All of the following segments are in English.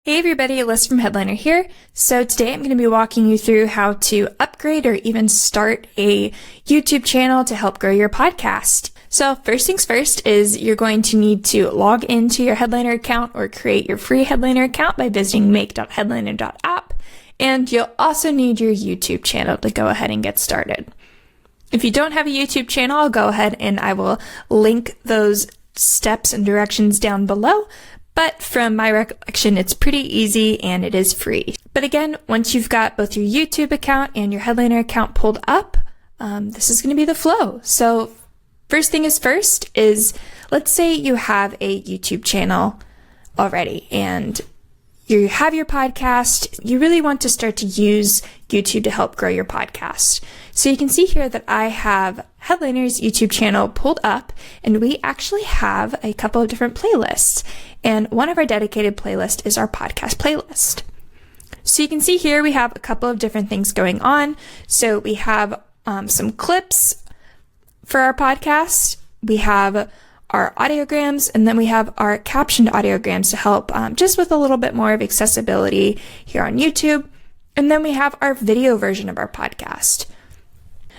Hey everybody, Liz from Headliner here. So today I'm going to be walking you through how to upgrade or even start a YouTube channel to help grow your podcast. So first things first is you're going to need to log into your Headliner account or create your free Headliner account by visiting make.headliner.app. And you'll also need your YouTube channel to go ahead and get started. If you don't have a YouTube channel, I'll go ahead and I will link those steps and directions down below. But from my recollection, it's pretty easy and it is free. But again, once you've got both your YouTube account and your Headliner account pulled up, this is going to be the flow. So first thing is first is, let's say you have a YouTube channel already and you have your podcast. You really want to start to use YouTube to help grow your podcast. So you can see here that I have Headliner's YouTube channel pulled up, and we actually have a couple of different playlists. And one of our dedicated playlists is our podcast playlist. So you can see here we have a couple of different things going on. So we have some clips for our podcast. We have our audiograms, and then we have our captioned audiograms to help just with a little bit more of accessibility here on YouTube. And then we have our video version of our podcast.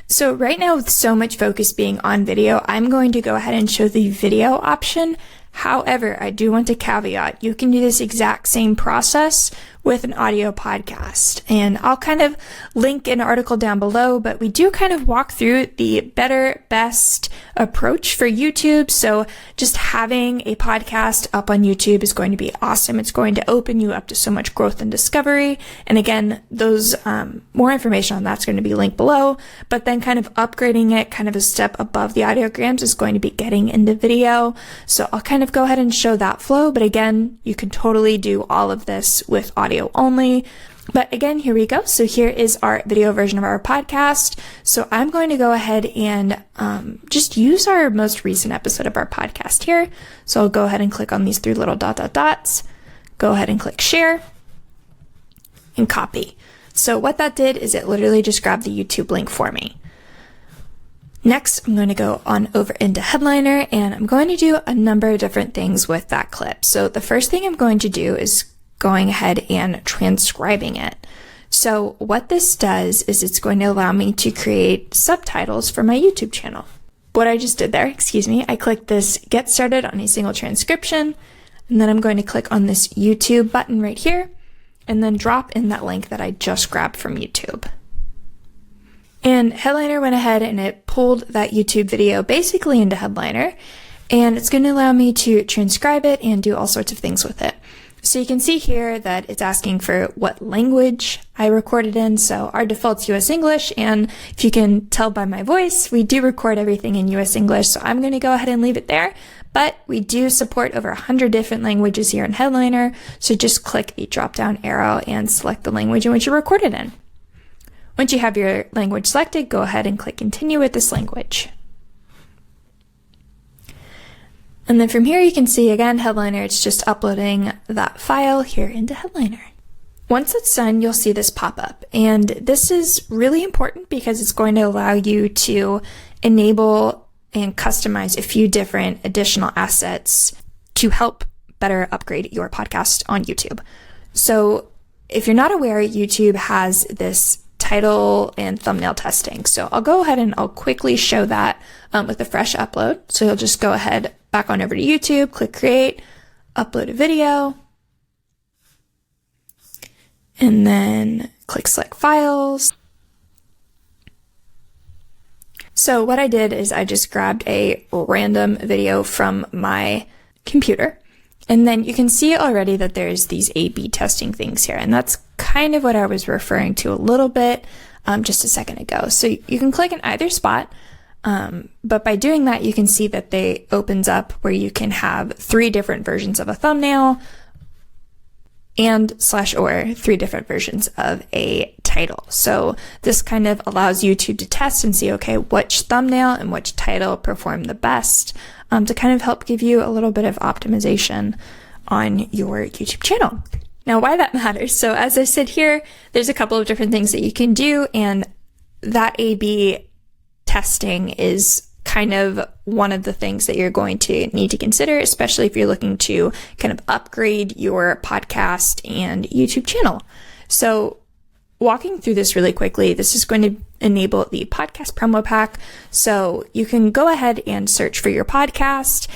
So right now, with so much focus being on video, I'm going to go ahead and show the video option. However, I do want to caveat, you can do this exact same process with an audio podcast. And I'll kind of link an article down below, but we do kind of walk through the better, best approach for YouTube. So just having a podcast up on YouTube is going to be awesome. It's going to open you up to so much growth and discovery. And again, those more information on that's going to be linked below. But then kind of upgrading it kind of a step above the audiograms is going to be getting into video. So I'll kind of go ahead and show that flow. But again, you can totally do all of this with audio only. But again, here we go. So here is our video version of our podcast. So I'm going to go ahead and just use our most recent episode of our podcast here. So I'll go ahead and click on these three little dots, go ahead and click share and copy. So what that did is it literally just grabbed the YouTube link for me. Next, I'm going to go on over into Headliner and I'm going to do a number of different things with that clip. So the first thing I'm going to do is going ahead and transcribing it. So what this does is it's going to allow me to create subtitles for my YouTube channel. What I just did there, I clicked this get started on a single transcription, and then I'm going to click on this YouTube button right here, and then drop in that link that I just grabbed from YouTube. And Headliner went ahead and it pulled that YouTube video basically into Headliner, and it's going to allow me to transcribe it and do all sorts of things with it. So you can see here that it's asking for what language I recorded in. So our default's US English. And if you can tell by my voice, we do record everything in US English. So I'm going to go ahead and leave it there. But we do support over 100 different languages here in Headliner. So just click the drop down arrow and select the language in which you recorded in. Once you have your language selected, go ahead and click continue with this language. And then from here, you can see again, Headliner, it's just uploading that file here into Headliner. Once it's done, you'll see this pop up. And this is really important because it's going to allow you to enable and customize a few different additional assets to help better upgrade your podcast on YouTube. So if you're not aware, YouTube has this title and thumbnail testing. So I'll go ahead and I'll quickly show that with a fresh upload. So you'll just go ahead back on over to YouTube, click create, upload a video, and then click select files. So what I did is I just grabbed a random video from my computer, and then you can see already that there's these A/B testing things here, and that's kind of what I was referring to a little bit just a second ago. So you can click in either spot. But by doing that, you can see that they opens up where you can have 3 different versions of a thumbnail and /or 3 different versions of a title. So this kind of allows YouTube to test and see, okay, which thumbnail and which title perform the best to kind of help give you a little bit of optimization on your YouTube channel. Now, why that matters. So as I said here, there's a couple of different things that you can do, and that A/B testing is kind of one of the things that you're going to need to consider, especially if you're looking to kind of upgrade your podcast and YouTube channel. So walking through this really quickly, this is going to enable the podcast promo pack. So you can go ahead and search for your podcast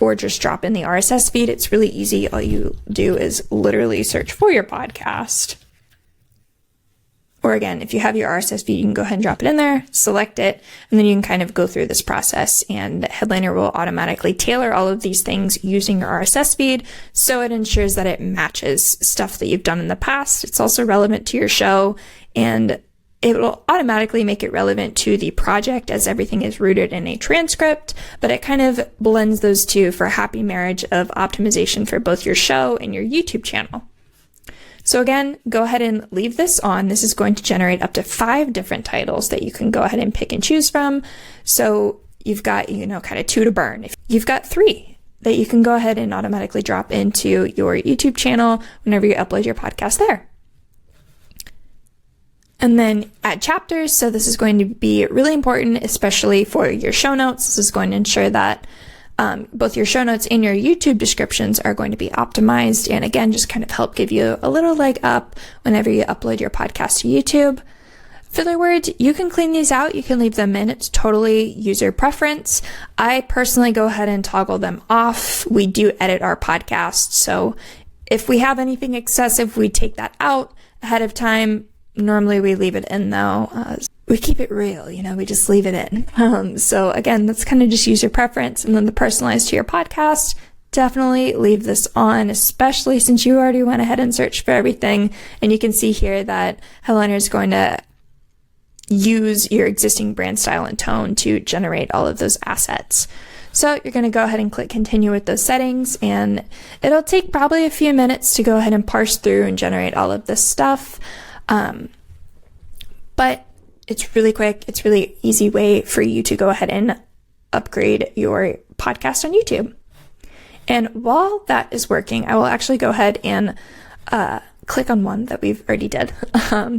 or just drop in the RSS feed. It's really easy. All you do is literally search for your podcast. Or again, if you have your RSS feed, you can go ahead and drop it in there, select it, and then you can kind of go through this process, and Headliner will automatically tailor all of these things using your RSS feed, so it ensures that it matches stuff that you've done in the past. It's also relevant to your show, and it will automatically make it relevant to the project as everything is rooted in a transcript, but it kind of blends those two for a happy marriage of optimization for both your show and your YouTube channel. So again, go ahead and leave this on. This is going to generate up to 5 different titles that you can go ahead and pick and choose from. So you've got, kind of 2 to burn. If you've got 3 that you can go ahead and automatically drop into your YouTube channel whenever you upload your podcast there. And then add chapters. So this is going to be really important, especially for your show notes. This is going to ensure that both your show notes and your YouTube descriptions are going to be optimized, and again, just kind of help give you a little leg up whenever you upload your podcast to YouTube. Filler words, you can clean these out. You can leave them in. It's totally user preference. I personally go ahead and toggle them off. We do edit our podcast, so if we have anything excessive, we take that out ahead of time. Normally we leave it in though. We keep it real, we just leave it in. So again, that's kind of just user preference. And then the personalized to your podcast, definitely leave this on, especially since you already went ahead and searched for everything. And you can see here that Headliner is going to use your existing brand style and tone to generate all of those assets. So you're going to go ahead and click continue with those settings, and it'll take probably a few minutes to go ahead and parse through and generate all of this stuff. But it's really quick. It's really easy way for you to go ahead and upgrade your podcast on YouTube. And while that is working, I will actually go ahead and click on one that we've already did.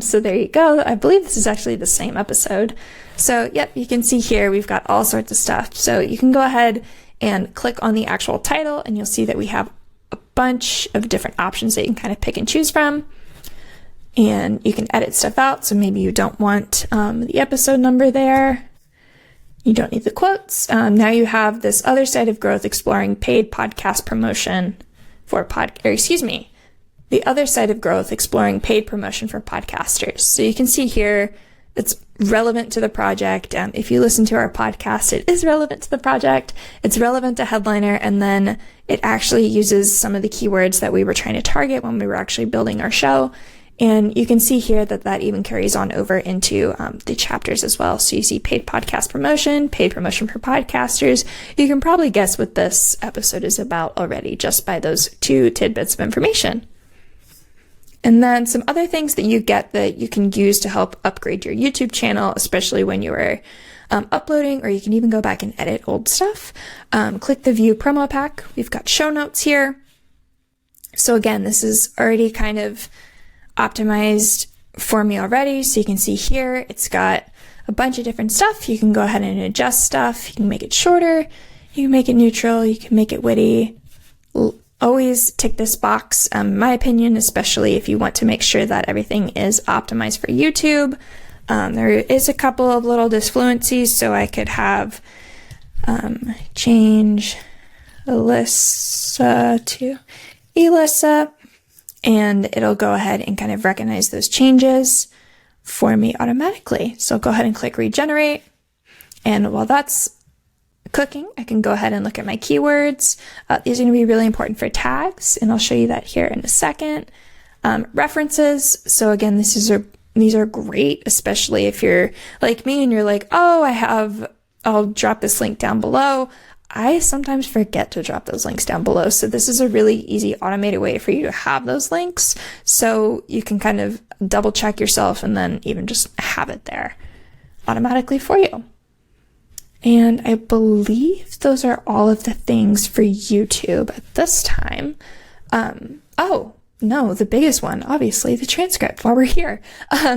So there you go. I believe this is actually the same episode. So yep, you can see here we've got all sorts of stuff. So you can go ahead and click on the actual title, and you'll see that we have a bunch of different options that you can kind of pick and choose from. And you can edit stuff out, so maybe you don't want the episode number there. You don't need the quotes. Now you have this other side of growth, exploring paid podcast promotion for the other side of growth, exploring paid promotion for podcasters. So you can see here it's relevant to the project. If you listen to our podcast, it is relevant to the project. It's relevant to Headliner, and then it actually uses some of the keywords that we were trying to target when we were actually building our show. And you can see here that even carries on over into the chapters as well. So you see paid podcast promotion, paid promotion for podcasters. You can probably guess what this episode is about already just by those 2 tidbits of information. And then some other things that you get that you can use to help upgrade your YouTube channel, especially when you are uploading, or you can even go back and edit old stuff. Click the view promo pack. We've got show notes here. So again, this is already kind of optimized for me already. So you can see here, it's got a bunch of different stuff. You can go ahead and adjust stuff. You can make it shorter. You can make it neutral. You can make it witty. Always tick this box, in my opinion, especially if you want to make sure that everything is optimized for YouTube. There is a couple of little disfluencies, so I could have change Alyssa to Elissa, and it'll go ahead and kind of recognize those changes for me automatically. So I'll go ahead and click regenerate. And while that's cooking, I can go ahead and look at my keywords. These are going to be really important for tags, and I'll show you that here in a second. References. So again, these are great, especially if you're like me and you're like, oh, I'll drop this link down below. I sometimes forget to drop those links down below. So this is a really easy automated way for you to have those links. So you can kind of double check yourself and then even just have it there automatically for you. And I believe those are all of the things for YouTube at this time. no, the biggest one, obviously, the transcript while we're here.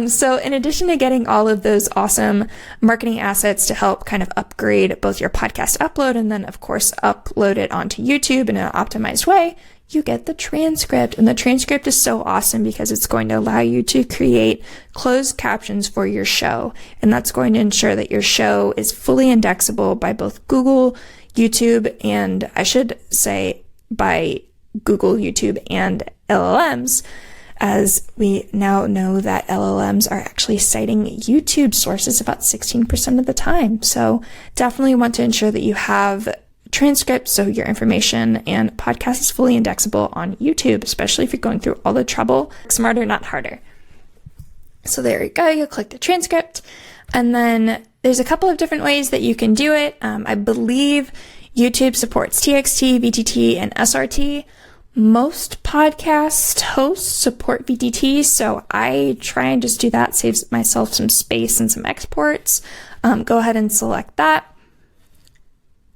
So in addition to getting all of those awesome marketing assets to help kind of upgrade both your podcast upload and then, of course, upload it onto YouTube in an optimized way, you get the transcript. And the transcript is so awesome because it's going to allow you to create closed captions for your show. And that's going to ensure that your show is fully indexable by both Google, YouTube, and I should say by Google, YouTube, and LLMs, as we now know that LLMs are actually citing YouTube sources about 16% of the time. So definitely want to ensure that you have transcripts so your information and podcast is fully indexable on YouTube, especially if you're going through all the trouble. Smarter, not harder. So there you go. You'll click the transcript, and then there's a couple of different ways that you can do it. I believe YouTube supports TXT, VTT, and SRT. Most podcast hosts support VTT, so I try and just do that, saves myself some space and some exports. Go ahead and select that.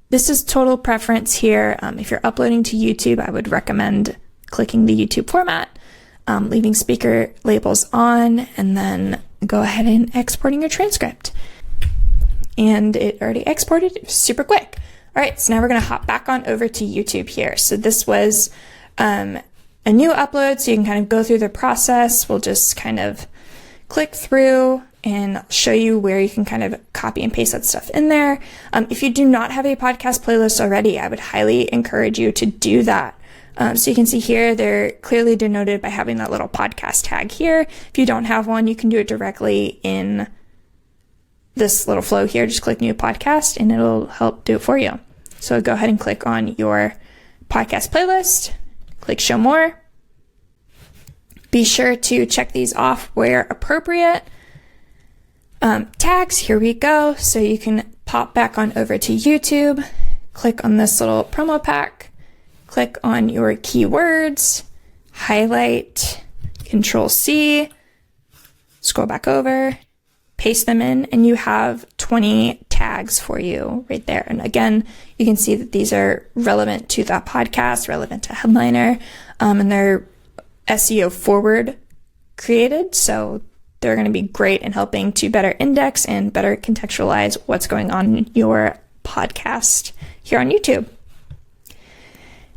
This is total preference here. If you're uploading to YouTube, I would recommend clicking the YouTube format, leaving speaker labels on, and then go ahead and exporting your transcript. And it already exported super quick. All right, so now we're going to hop back on over to YouTube here. So this was a new upload, so you can kind of go through the process. We'll just kind of click through and show you where you can kind of copy and paste that stuff in there. If you do not have a podcast playlist already, I would highly encourage you to do that. So you can see here, they're clearly denoted by having that little podcast tag here. If you don't have one, you can do it directly in this little flow here. Just click new podcast and it'll help do it for you. So go ahead and click on your podcast playlist. Click show more. Be sure to check these off where appropriate. Tags, here we go. So you can pop back on over to YouTube, click on this little promo pack, click on your keywords, highlight, Control C, scroll back over, paste them in, and you have 20 tags for you right there. And again, you can see that these are relevant to that podcast, relevant to Headliner, and they're SEO forward created. So they're going to be great in helping to better index and better contextualize what's going on in your podcast here on YouTube.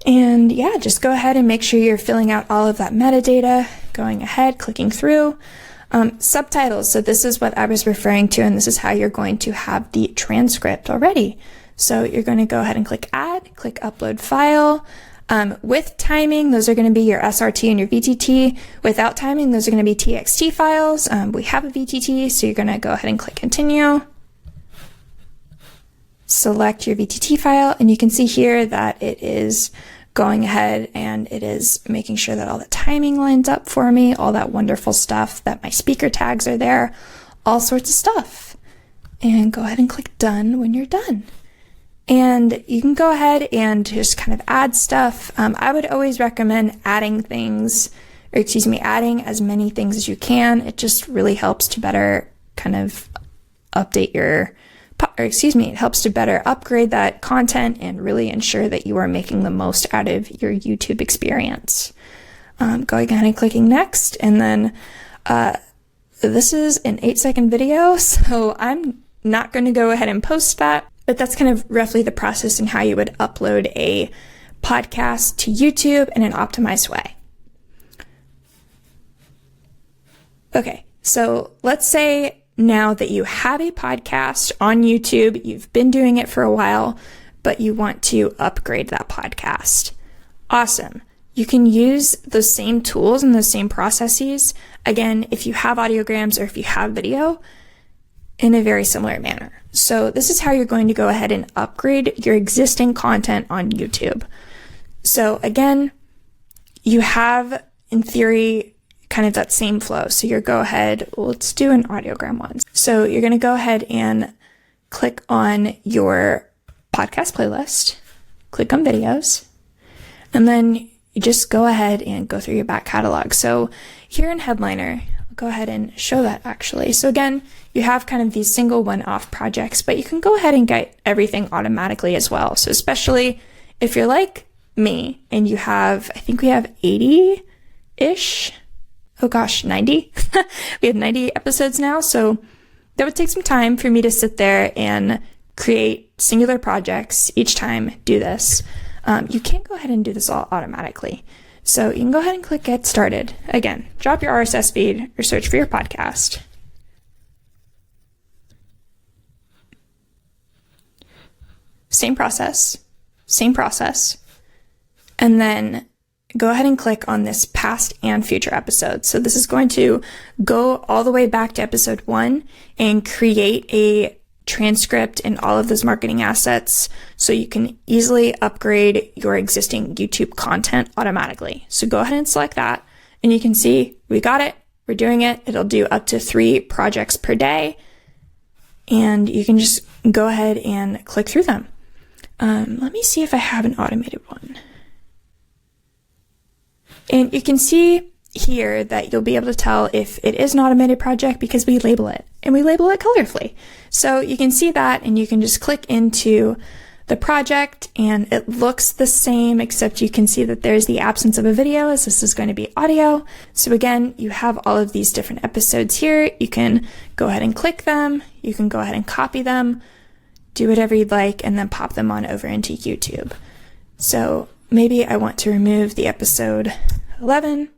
And yeah, just go ahead and make sure you're filling out all of that metadata, going ahead, clicking through. Subtitles. So this is what I was referring to, and this is how you're going to have the transcript already. So you're going to go ahead and click add, click upload file. With timing, those are going to be your SRT and your VTT. Without timing, those are going to be TXT files. We have a VTT, so you're going to go ahead and click continue. Select your VTT file, and you can see here that it is going ahead and it is making sure that all the timing lines up for me, all that wonderful stuff, that my speaker tags are there, all sorts of stuff. And go ahead and click done when you're done. And you can go ahead and just kind of add stuff. I would always recommend adding things, or adding as many things as you can. It just really helps to better kind of update it helps to better upgrade that content and really ensure that you are making the most out of your YouTube experience. Going ahead and clicking next, and then this is an 8-second video, so I'm not going to go ahead and post that, but that's kind of roughly the process and how you would upload a podcast to YouTube in an optimized way. Okay, so let's say now that you have a podcast on YouTube, you've been doing it for a while, but you want to upgrade that podcast. Awesome. You can use those same tools and those same processes, again, if you have audiograms or if you have video, in a very similar manner. So this is how you're going to go ahead and upgrade your existing content on YouTube. So again, you have, in theory, kind of that same flow. So you're go ahead, let's do an audiogram one. So you're going to go ahead and click on your podcast playlist, click on videos, and then you just go ahead and go through your back catalog. So here in Headliner, I'll go ahead and show that actually. So again, you have kind of these single one-off projects, but you can go ahead and get everything automatically as well. So especially if you're like me and you have, I think we have 80 ish. Oh gosh, 90. We have 90 episodes now, so that would take some time for me to sit there and create singular projects each time, do this. You can't go ahead and do this all automatically. So you can go ahead and click Get Started. Again, drop your RSS feed or search for your podcast. Same process. And then go ahead and click on this past and future episodes. So this is going to go all the way back to episode 1 and create a transcript and all of those marketing assets so you can easily upgrade your existing YouTube content automatically. So go ahead and select that and you can see we got it, we're doing it. It'll do up to 3 projects per day and you can just go ahead and click through them. Let me see if I have an automated one. And you can see here that you'll be able to tell if it is an automated project because we label it, and we label it colorfully. So you can see that, and you can just click into the project, and it looks the same, except you can see that there's the absence of a video, as this is going to be audio. So again, you have all of these different episodes here. You can go ahead and click them. You can go ahead and copy them, do whatever you'd like, and then pop them on over into YouTube. So maybe I want to remove the episode 11,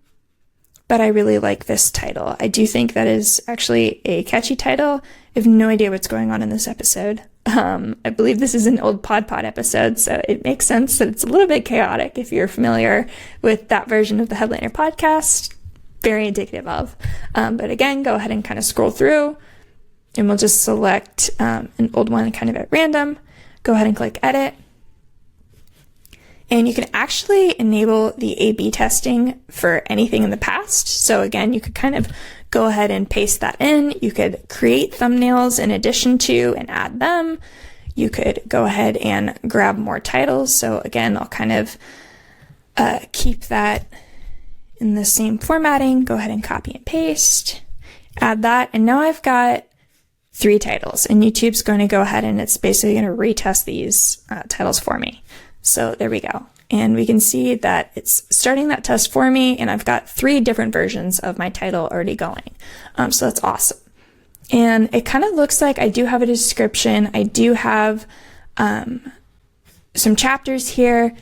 but I really like this title. I do think that is actually a catchy title. I have no idea what's going on in this episode. I believe this is an old Pod episode, so it makes sense that it's a little bit chaotic if you're familiar with that version of the Headliner podcast. Very indicative of. But again, go ahead and kind of scroll through, and we'll just select an old one kind of at random. Go ahead and click Edit. And you can actually enable the A/B testing for anything in the past. So again, you could kind of go ahead and paste that in. You could create thumbnails in addition to and add them. You could go ahead and grab more titles. So again, I'll kind of keep that in the same formatting. Go ahead and copy and paste, add that. And now I've got 3 titles, and YouTube's going to go ahead and it's basically going to retest these titles for me. So there we go. And we can see that it's starting that test for me, and I've got 3 different versions of my title already going. So that's awesome. And it kind of looks like I do have a description. I do have some chapters here,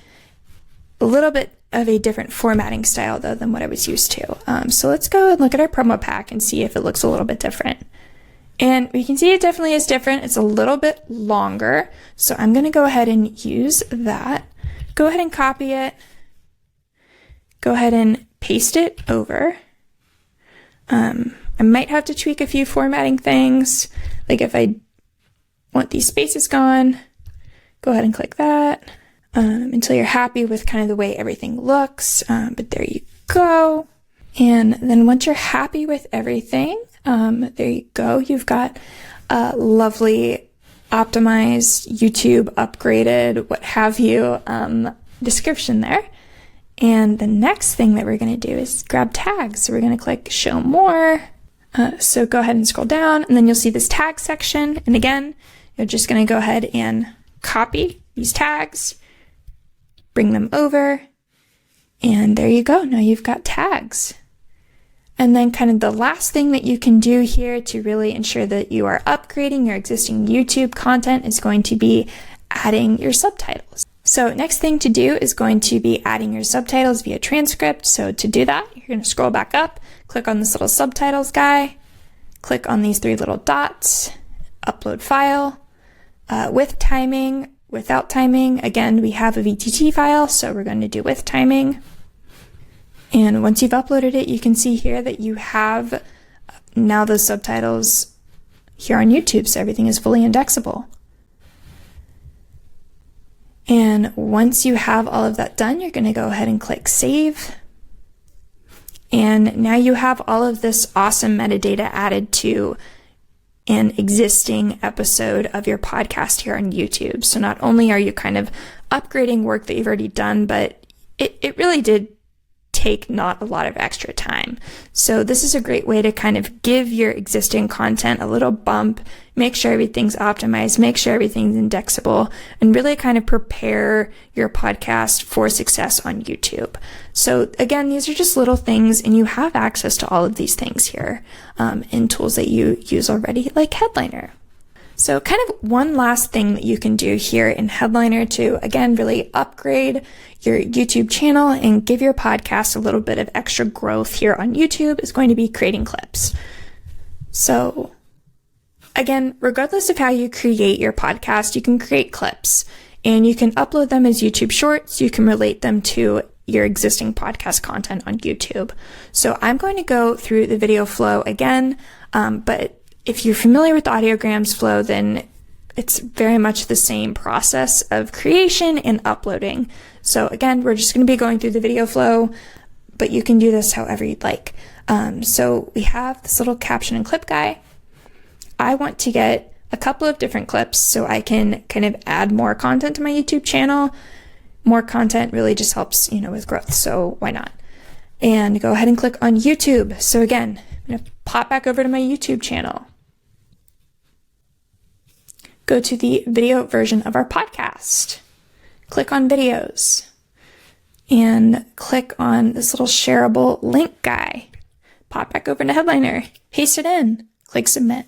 a little bit of a different formatting style though than what I was used to. So let's go and look at our promo pack and see if it looks a little bit different. And we can see it definitely is different. It's a little bit longer. So I'm going to go ahead and use that. Go ahead and copy it. Go ahead and paste it over. I might have to tweak a few formatting things. Like if I want these spaces gone, go ahead and click that until you're happy with kind of the way everything looks. But there you go. And then once you're happy with everything, there you go. You've got a lovely optimized YouTube upgraded, what have you, description there. And the next thing that we're going to do is grab tags. So we're going to click show more. So go ahead and scroll down, and then you'll see this tag section. And again, you're just going to go ahead and copy these tags, bring them over, and there you go. Now you've got tags. And then kind of the last thing that you can do here to really ensure that you are upgrading your existing YouTube content is going to be adding your subtitles. So next thing to do is going to be adding your subtitles via transcript. So to do that, you're going to scroll back up, click on this little subtitles guy, click on these 3 little dots, upload file, with timing, without timing. Again, we have a VTT file, so we're going to do with timing. And once you've uploaded it, you can see here that you have now those subtitles here on YouTube, so everything is fully indexable. And once you have all of that done, you're going to go ahead and click Save. And now you have all of this awesome metadata added to an existing episode of your podcast here on YouTube. So not only are you kind of upgrading work that you've already done, but it really did take not a lot of extra time. So this is a great way to kind of give your existing content a little bump, make sure everything's optimized, make sure everything's indexable, and really kind of prepare your podcast for success on YouTube. So again, these are just little things, and you have access to all of these things here in tools that you use already, like Headliner. So kind of one last thing that you can do here in Headliner to, again, really upgrade your YouTube channel and give your podcast a little bit of extra growth here on YouTube is going to be creating clips. So again, regardless of how you create your podcast, you can create clips and you can upload them as YouTube shorts. You can relate them to your existing podcast content on YouTube. So I'm going to go through the video flow again, but if you're familiar with the audiograms flow, then it's very much the same process of creation and uploading. So again, we're just going to be going through the video flow, but you can do this however you'd like. So we have this little caption and clip guy. I want to get a couple of different clips so I can kind of add more content to my YouTube channel. More content really just helps, with growth. So why not? And go ahead and click on YouTube. So again, I'm going to pop back over to my YouTube channel. Go to the video version of our podcast. Click on videos and click on this little shareable link guy. Pop back over to Headliner, paste it in, click submit.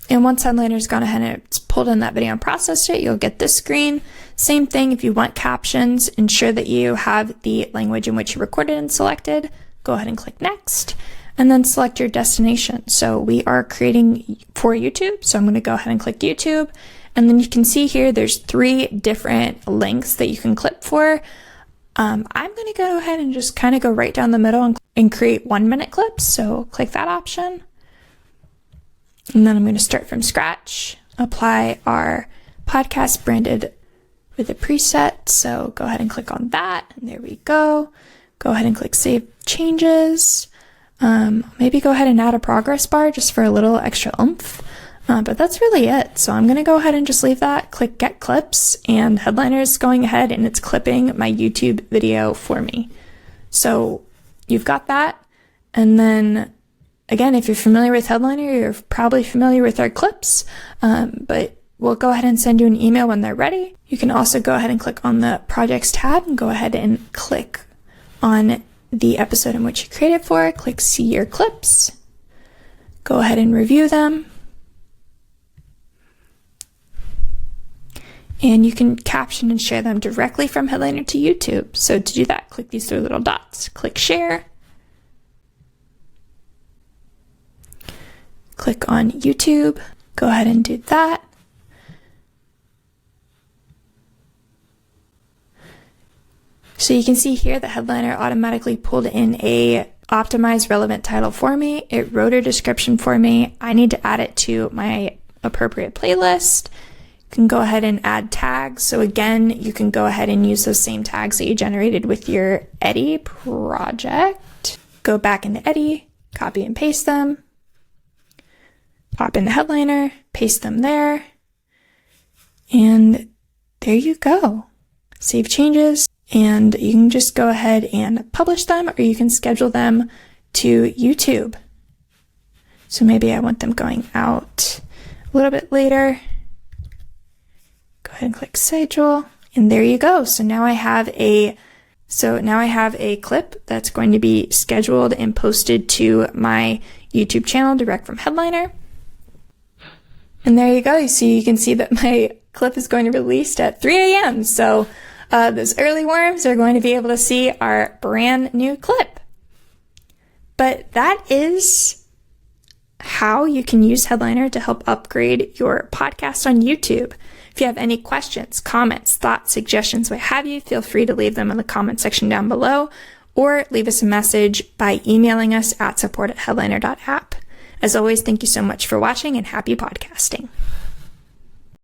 And once Headliner's gone ahead and it's pulled in that video and processed it, you'll get this screen. Same thing if you want captions, ensure that you have the language in which you recorded and selected. Go ahead and click next. And then select your destination. So we are creating for YouTube. So I'm going to go ahead and click YouTube. And then you can see here, there's 3 different links that you can clip for. I'm going to go ahead and just kind of go right down the middle and create 1-minute clips. So click that option. And then I'm going to start from scratch, apply our podcast branded with a preset. So go ahead and click on that. And there we go. Go ahead and click save changes. Maybe go ahead and add a progress bar just for a little extra oomph. But that's really it. So I'm going to go ahead and just leave that, click get clips, and Headliner is going ahead and it's clipping my YouTube video for me. So you've got that. And then again, if you're familiar with Headliner, you're probably familiar with our clips, but we'll go ahead and send you an email when they're ready. You can also go ahead and click on the projects tab and go ahead and click on the episode in which you created for, click see your clips, go ahead and review them, and you can caption and share them directly from Headliner to YouTube. So to do that, click these 3 little dots, click share, click on YouTube, go ahead and do that. So you can see here that Headliner automatically pulled in a optimized relevant title for me. It wrote a description for me. I need to add it to my appropriate playlist. You can go ahead and add tags. So again, you can go ahead and use those same tags that you generated with your Eddy project. Go back into Eddy, copy and paste them, pop in the Headliner, paste them there, and there you go. Save changes. And you can just go ahead and publish them, or you can schedule them to YouTube. So maybe I want them going out a little bit later. Go ahead and click schedule, and there you go. So now I have a clip that's going to be scheduled and posted to my YouTube channel direct from Headliner. And there you go. So you can see that my clip is going to be released at 3 a.m. So those early worms are going to be able to see our brand new clip. But that is how you can use Headliner to help upgrade your podcast on YouTube. If you have any questions, comments, thoughts, suggestions, what have you, feel free to leave them in the comment section down below, or leave us a message by emailing us at support@headliner.app. As always, thank you so much for watching and happy podcasting.